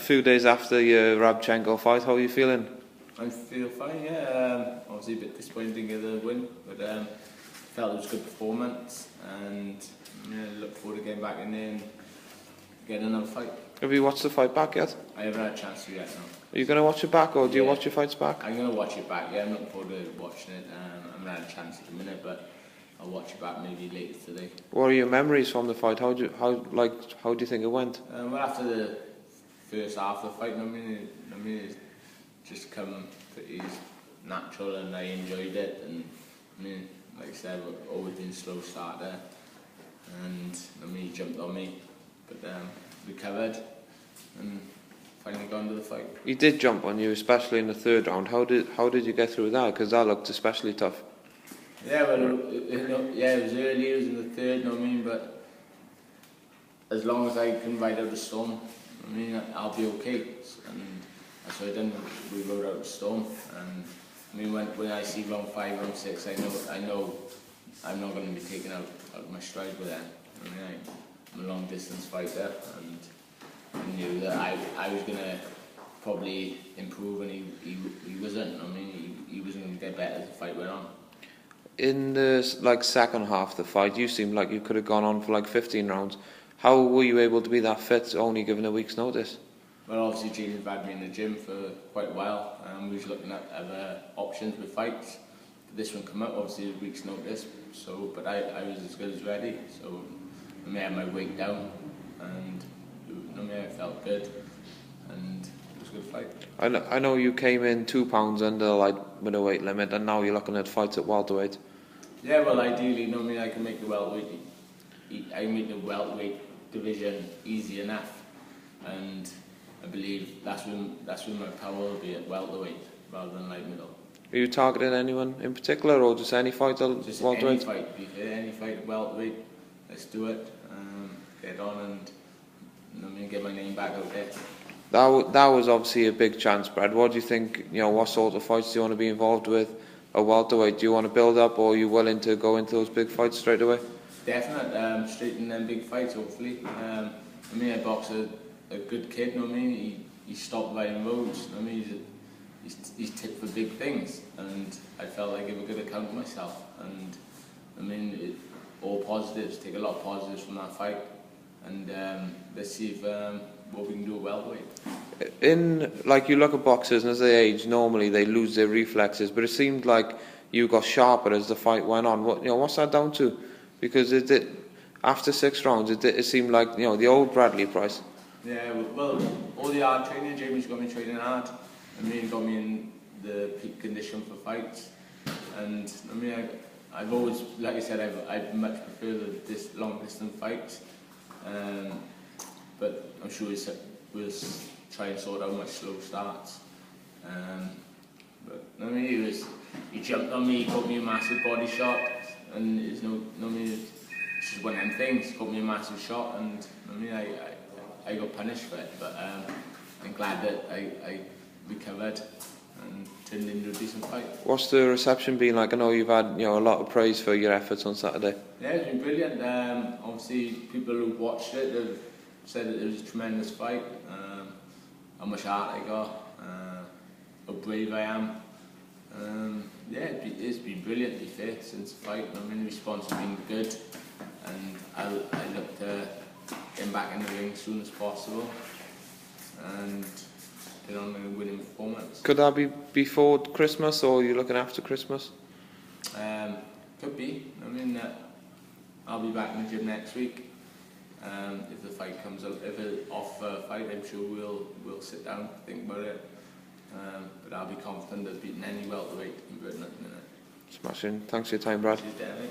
few days after your Rabchenko fight, how are you feeling? I feel fine, yeah. Obviously a bit disappointed to get the win, but felt it was a good performance, and look forward to getting back in there and getting another fight. Have you watched the fight back yet? I haven't had a chance to yet, no. Are you going to watch it back, or do you watch your fights back? I'm going to watch it back, yeah. I'm looking forward to watching it. I haven't had a chance at the minute, but I'll watch it back maybe later today. What are your memories from the fight? How do you think it went? Well, after the first half of the fight, I mean, it just come pretty natural, and I enjoyed it. And I mean, like I said, we've always been a slow starter, and he jumped on me, but recovered and finally got into the fight. He did jump on you, especially in the third round. How did you get through that? Because that looked especially tough. Yeah, well, it was early. It was in the third, but as long as I can ride out the storm, I'll be okay. And that's what I done. We rode out the storm, and when I see round 5, round 6, I know I'm not going to be taken out of my stride with that. I'm a long distance fighter, and I knew that I was going to probably improve, and he wasn't. He was going to get better as the fight went on. In the second half of the fight, you seemed like you could have gone on for 15 rounds. How were you able to be that fit, only given a week's notice? Well, obviously Jamie's had me in the gym for quite a while. We was looking at other options with fights. This one came up, obviously a week's notice. So, but I was as good as ready. So I had my weight down, and I felt good, and it was a good fight. I know you came in 2 pounds under the middleweight limit, and now you're looking at fights at welterweight. Yeah, well, ideally, I can make the welterweight. I can make the welterweight division easy enough, and I believe that's when my power will be at welterweight rather than light middle. Are you targeting anyone in particular, or just any fight at just welterweight? Any fight at welterweight. Let's do it. Get on and get my name back out there. That was obviously a big chance, Brad. What do you think? What sort of fights do you want to be involved with at welterweight? Do you want to build up, or are you willing to go into those big fights straight away? Definitely, straight in them big fights, hopefully. I box a good kid. He stopped riding roads. He's tipped for big things, and I felt I gave a good account of myself. And all positives. Take a lot of positives from that fight, and let's see if what we can do at welterweight. You look at boxers, and as they age, normally they lose their reflexes, but it seemed like you got sharper as the fight went on. What's that down to? Because after 6 rounds, it seemed like the old Bradley Pryce. Yeah, well, all the hard training, Jamie's got me training hard. Got me in the peak condition for fights, and I've always, like I said, I much prefer this long distance fights. But I'm sure we'll try and sort out my slow starts. But he jumped on me, he caught me a massive body shot, and it's it's just one of them things. He caught me a massive shot, and I got punished for it. But I'm glad that I recovered and turned into a decent fight. What's the reception been like? I know you've had a lot of praise for your efforts on Saturday. Yeah, it's been brilliant. Obviously, people who watched it have said that it was a tremendous fight. How much heart I got, how brave I am. It's been brilliantly fair since the fight. The response has been good, and I look to get back in the ring as soon as possible and get on a winning performance. Could that be before Christmas, or are you looking after Christmas? Could be. I'll be back in the gym next week. If the fight comes up, if it's off fight, I'm sure we'll sit down, think about it. But I'll be confident of beating any welterweight in Britain at the minute. Smashing. Thanks for your time, Brad. Cheers, Danny.